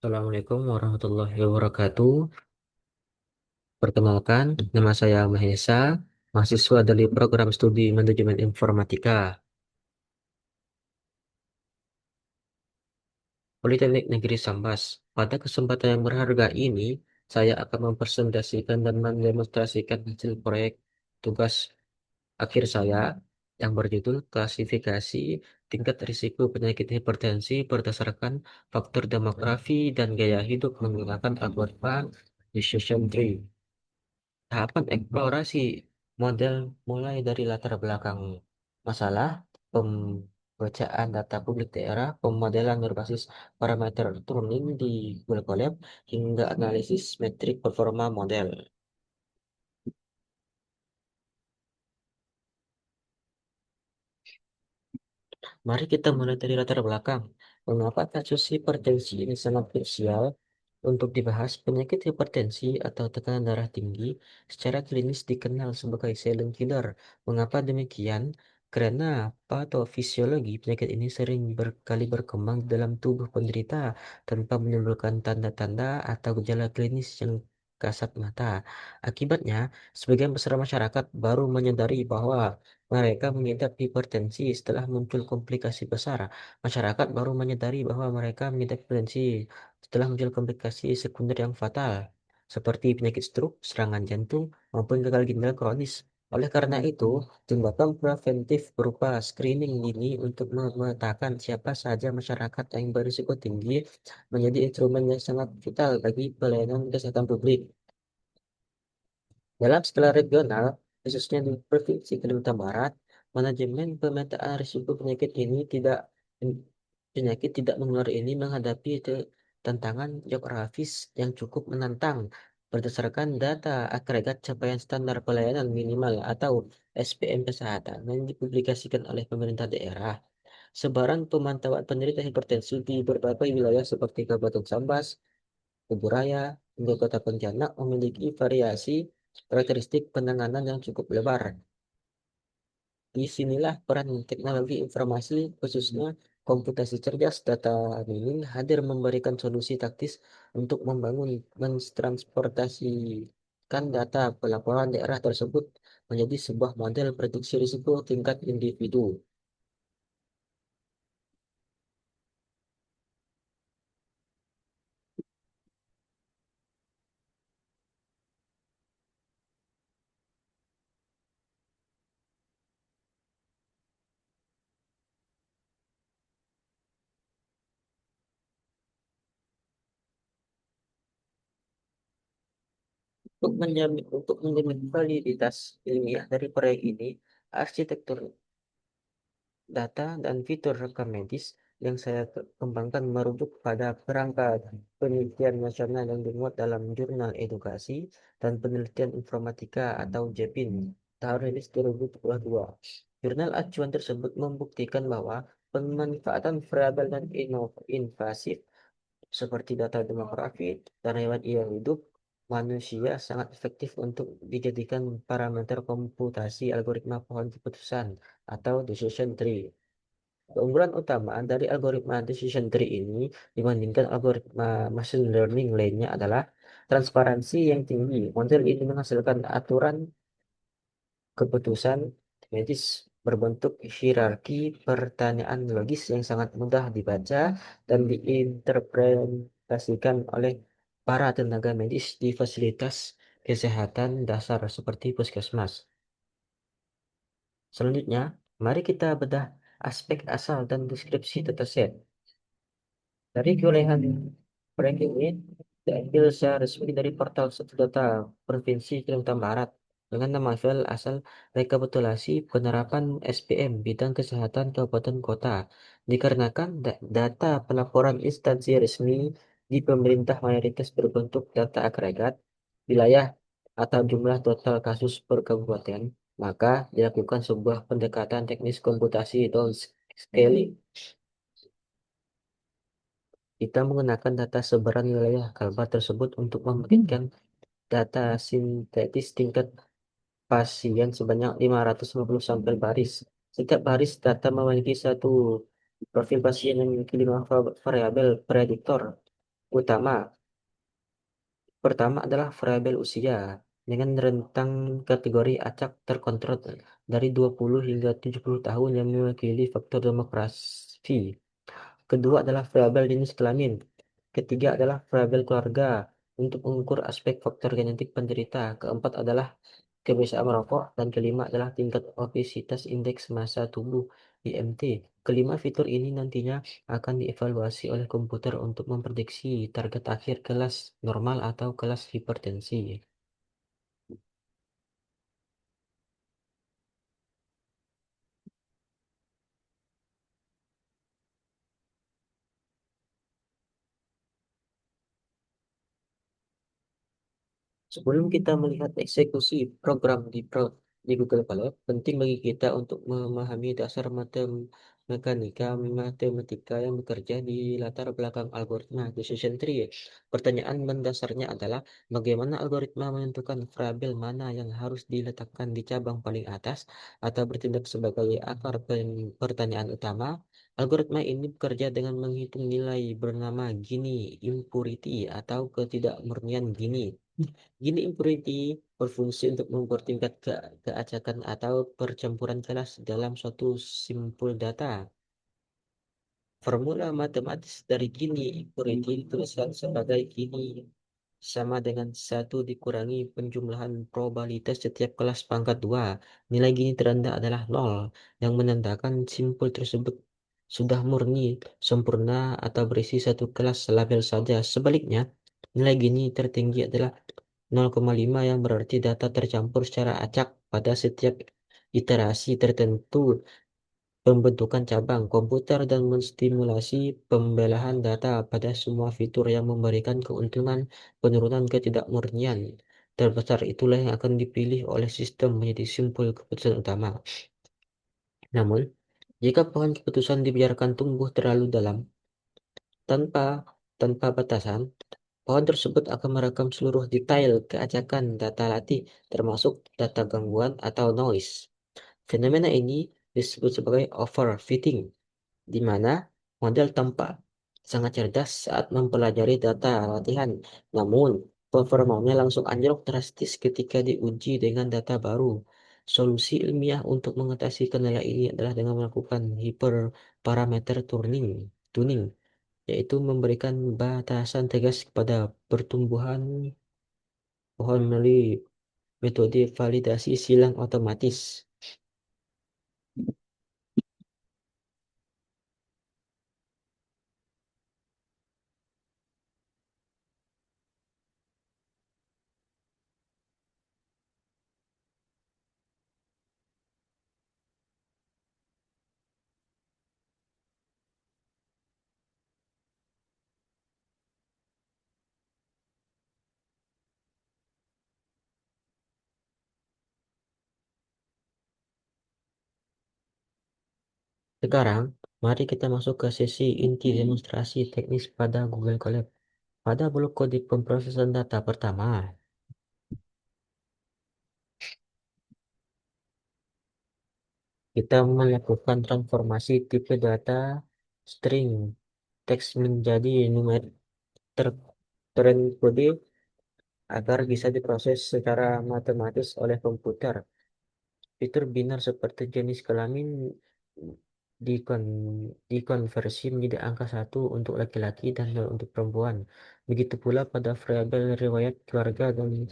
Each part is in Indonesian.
Assalamualaikum warahmatullahi wabarakatuh. Perkenalkan, nama saya Mahesa, mahasiswa dari program studi Manajemen Informatika, Politeknik Negeri Sambas. Pada kesempatan yang berharga ini, saya akan mempresentasikan dan mendemonstrasikan hasil proyek tugas akhir saya yang berjudul Klasifikasi Tingkat Risiko Penyakit Hipertensi berdasarkan faktor demografi dan gaya hidup menggunakan algoritma Decision Tree. Tahapan eksplorasi model mulai dari latar belakang masalah, pembacaan data publik daerah, pemodelan berbasis parameter tuning di Google Colab, hingga analisis metrik performa model. Mari kita mulai dari latar belakang. Mengapa kasus hipertensi ini sangat krusial untuk dibahas? Penyakit hipertensi atau tekanan darah tinggi secara klinis dikenal sebagai silent killer. Mengapa demikian? Karena patofisiologi penyakit ini sering berkali berkembang dalam tubuh penderita tanpa menimbulkan tanda-tanda atau gejala klinis yang kasat mata. Akibatnya, sebagian besar masyarakat baru menyadari bahwa mereka mengidap hipertensi setelah muncul komplikasi besar. Masyarakat baru menyadari bahwa mereka mengidap hipertensi setelah muncul komplikasi sekunder yang fatal, seperti penyakit stroke, serangan jantung, maupun gagal ginjal kronis. Oleh karena itu, tindakan preventif berupa screening dini untuk memetakan siapa saja masyarakat yang berisiko tinggi menjadi instrumen yang sangat vital bagi pelayanan kesehatan publik. Dalam skala regional, khususnya di Provinsi Kalimantan Barat, manajemen pemetaan risiko penyakit tidak menular ini menghadapi tantangan geografis yang cukup menantang. Berdasarkan data agregat capaian standar pelayanan minimal atau SPM kesehatan yang dipublikasikan oleh pemerintah daerah, sebaran pemantauan penderita hipertensi di berbagai wilayah seperti Kabupaten Sambas, Kubu Raya, hingga Kota Pontianak memiliki variasi karakteristik penanganan yang cukup lebar. Disinilah peran teknologi informasi, khususnya komputasi cerdas data mining, hadir memberikan solusi taktis untuk mentransportasikan data pelaporan daerah tersebut menjadi sebuah model prediksi risiko tingkat individu. Untuk menjamin validitas ilmiah dari proyek ini, arsitektur data dan fitur rekam medis yang saya kembangkan merujuk pada kerangka penelitian nasional yang dimuat dalam Jurnal Edukasi dan Penelitian Informatika atau JEPIN tahun rilis 2022. Jurnal acuan tersebut membuktikan bahwa pemanfaatan variabel dan invasif seperti data demografi dan riwayat ia hidup manusia sangat efektif untuk dijadikan parameter komputasi algoritma pohon keputusan atau decision tree. Keunggulan utama dari algoritma decision tree ini dibandingkan algoritma machine learning lainnya adalah transparansi yang tinggi. Model ini menghasilkan aturan keputusan medis berbentuk hierarki pertanyaan logis yang sangat mudah dibaca dan diinterpretasikan oleh para tenaga medis di fasilitas kesehatan dasar seperti puskesmas. Selanjutnya, mari kita bedah aspek asal dan deskripsi dataset. Dari kewilayahan proyek ini diambil secara resmi dari portal satu data Provinsi Kalimantan Barat dengan nama file asal rekapitulasi penerapan SPM bidang kesehatan kabupaten kota. Dikarenakan data pelaporan instansi resmi di pemerintah mayoritas berbentuk data agregat wilayah atau jumlah total kasus per kabupaten, maka dilakukan sebuah pendekatan teknis komputasi downscaling. Kita menggunakan data sebaran wilayah kalbar tersebut untuk memberikan data sintetis tingkat pasien sebanyak 550 sampel baris. Setiap baris data memiliki satu profil pasien yang memiliki 5 variabel prediktor utama. Pertama adalah variabel usia dengan rentang kategori acak terkontrol dari 20 hingga 70 tahun yang mewakili faktor demografi. Kedua adalah variabel jenis kelamin. Ketiga adalah variabel keluarga untuk mengukur aspek faktor genetik penderita. Keempat adalah kebiasaan merokok. Dan kelima adalah tingkat obesitas indeks massa tubuh IMT. Kelima fitur ini nantinya akan dievaluasi oleh komputer untuk memprediksi target akhir kelas normal atau kelas hipertensi. Sebelum kita melihat eksekusi program di Google Colab, penting bagi kita untuk memahami dasar mekanika matematika yang bekerja di latar belakang algoritma decision tree. Pertanyaan mendasarnya adalah bagaimana algoritma menentukan variabel mana yang harus diletakkan di cabang paling atas atau bertindak sebagai akar pertanyaan utama. Algoritma ini bekerja dengan menghitung nilai bernama Gini impurity atau ketidakmurnian Gini. Gini impurity berfungsi untuk mengukur tingkat keacakan atau percampuran kelas dalam suatu simpul data. Formula matematis dari Gini impurity dituliskan sebagai Gini sama dengan satu dikurangi penjumlahan probabilitas setiap kelas pangkat 2. Nilai Gini terendah adalah nol, yang menandakan simpul tersebut sudah murni, sempurna, atau berisi satu kelas label saja. Sebaliknya, nilai Gini tertinggi adalah 0,5 yang berarti data tercampur secara acak pada setiap iterasi tertentu pembentukan cabang komputer dan menstimulasi pembelahan data pada semua fitur yang memberikan keuntungan penurunan ketidakmurnian terbesar itulah yang akan dipilih oleh sistem menjadi simpul keputusan utama. Namun, jika pohon keputusan dibiarkan tumbuh terlalu dalam tanpa tanpa batasan, pohon tersebut akan merekam seluruh detail keacakan data latih, termasuk data gangguan atau noise. Fenomena ini disebut sebagai overfitting, di mana model tampak sangat cerdas saat mempelajari data latihan, namun performanya langsung anjlok drastis ketika diuji dengan data baru. Solusi ilmiah untuk mengatasi kendala ini adalah dengan melakukan hyperparameter tuning, yaitu memberikan batasan tegas kepada pertumbuhan pohon melalui metode validasi silang otomatis. Sekarang, mari kita masuk ke sesi inti demonstrasi teknis pada Google Colab. Pada blok kode pemrosesan data pertama, kita melakukan transformasi tipe data string teks menjadi numerik ter- terenkode agar bisa diproses secara matematis oleh komputer. Fitur binar seperti jenis kelamin dikon dikonversi menjadi angka satu untuk laki-laki dan 0 untuk perempuan. Begitu pula pada variabel riwayat keluarga dan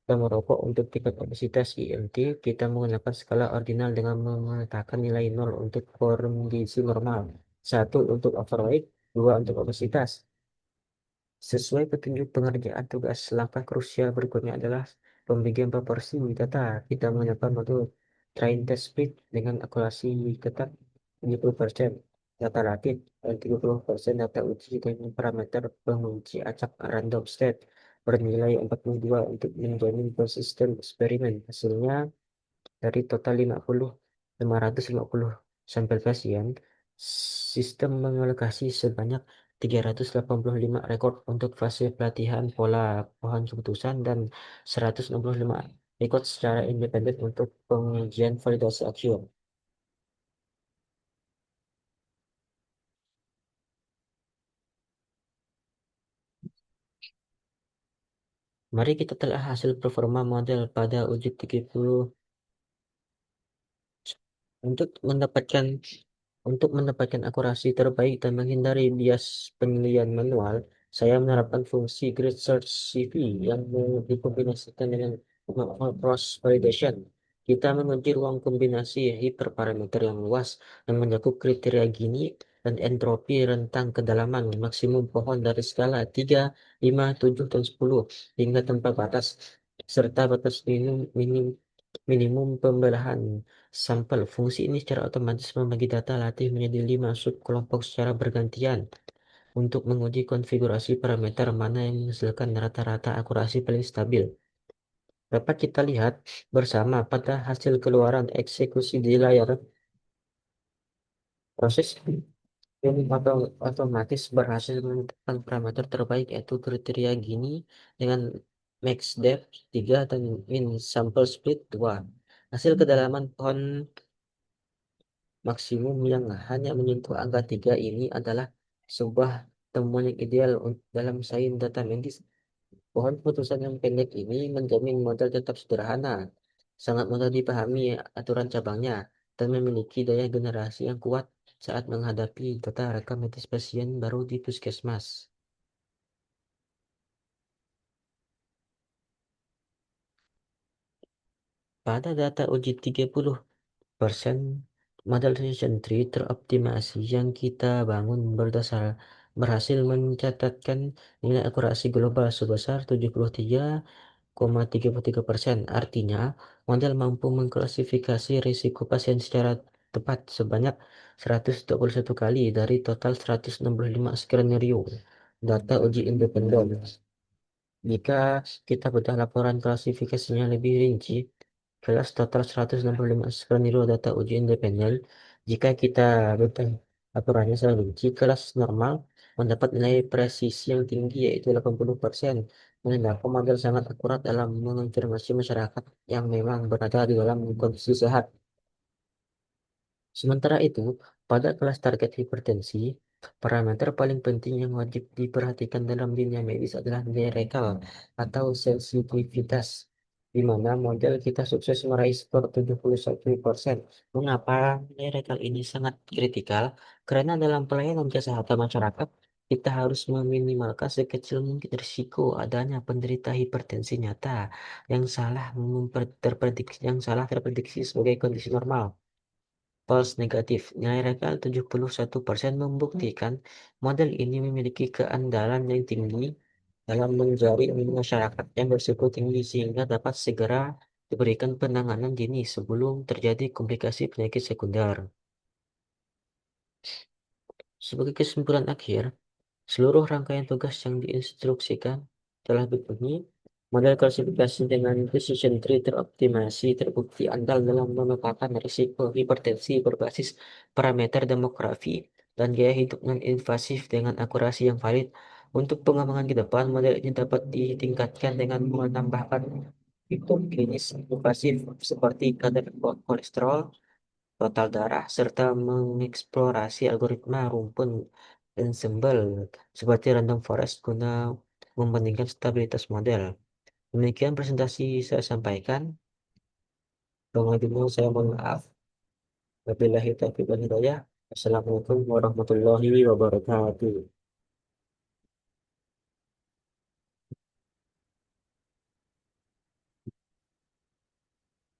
merokok untuk tingkat obesitas IMT, kita menggunakan skala ordinal dengan meletakkan nilai 0 untuk kondisi normal, satu untuk overweight, 2 untuk obesitas. Sesuai petunjuk pengerjaan tugas, langkah krusial berikutnya adalah pembagian proporsi data. Kita menggunakan modul train test split dengan akurasi ketat 70% data latih dan 30% data uji dengan parameter penguji acak random state bernilai 42 untuk menjamin konsisten eksperimen. Hasilnya dari total 550 sampel pasien, sistem mengalokasi sebanyak 385 rekor untuk fase pelatihan pola pohon keputusan dan 165 rekor secara independen untuk pengujian validasi aksiom. Mari kita telah hasil performa model pada uji 30. Untuk mendapatkan untuk mendapatkan akurasi terbaik dan menghindari bias penilaian manual, saya menerapkan fungsi Grid Search CV yang dikombinasikan dengan cross validation. Kita menguji ruang kombinasi hiperparameter yang luas dan mencakup kriteria Gini dan entropi rentang kedalaman maksimum pohon dari skala 3, 5, 7, dan 10 hingga tanpa batas, serta batas minimum pembelahan sampel. Fungsi ini secara otomatis membagi data latih menjadi 5 subkelompok secara bergantian untuk menguji konfigurasi parameter mana yang menghasilkan rata-rata akurasi paling stabil. Dapat kita lihat bersama pada hasil keluaran eksekusi di layar. Proses ini otomatis berhasil menentukan parameter terbaik, yaitu kriteria Gini dengan max depth 3 dan min sample split 2. Hasil kedalaman pohon maksimum yang hanya menyentuh angka 3 ini adalah sebuah temuan yang ideal dalam sains data medis. Pohon putusan yang pendek ini menjamin model tetap sederhana, sangat mudah dipahami aturan cabangnya, dan memiliki daya generasi yang kuat saat menghadapi data rekam medis pasien baru di puskesmas. Pada data uji 30%, model decision tree teroptimasi yang kita bangun berhasil mencatatkan nilai akurasi global sebesar 73,33%. Artinya, model mampu mengklasifikasi risiko pasien secara tepat sebanyak 121 kali dari total 165 skenario data uji independen. Jika kita bedah laporan klasifikasinya lebih rinci, kelas total 165 skenario data uji independen. Jika kita bedah laporannya secara rinci, kelas normal mendapat nilai presisi yang tinggi yaitu 80%, menandakan model sangat akurat dalam mengonfirmasi masyarakat yang memang berada di dalam kondisi sehat. Sementara itu, pada kelas target hipertensi, parameter paling penting yang wajib diperhatikan dalam dunia medis adalah nilai rekal atau sensitivitas, di mana model kita sukses meraih skor 71%. Mengapa nilai rekal ini sangat kritikal? Karena dalam pelayanan kesehatan masyarakat, kita harus meminimalkan sekecil mungkin risiko adanya penderita hipertensi nyata yang salah terprediksi sebagai kondisi normal. False negatif. Nilai rekal 71% membuktikan model ini memiliki keandalan yang tinggi dalam menjaring masyarakat yang berisiko tinggi sehingga dapat segera diberikan penanganan dini sebelum terjadi komplikasi penyakit sekunder. Sebagai kesimpulan akhir, seluruh rangkaian tugas yang diinstruksikan telah dipenuhi. Model klasifikasi dengan precision tree teroptimasi terbukti andal dalam memetakan risiko hipertensi berbasis parameter demografi dan gaya hidup non-invasif dengan akurasi yang valid. Untuk pengembangan ke depan, model ini dapat ditingkatkan dengan menambahkan fitur klinis invasif seperti kadar kolesterol, total darah, serta mengeksplorasi algoritma rumpun ensemble seperti random forest guna membandingkan stabilitas model. Demikian presentasi saya sampaikan. Pengunjung saya mohon maaf. Wabillahi taufiq wal hidayah. Assalamualaikum warahmatullahi wabarakatuh.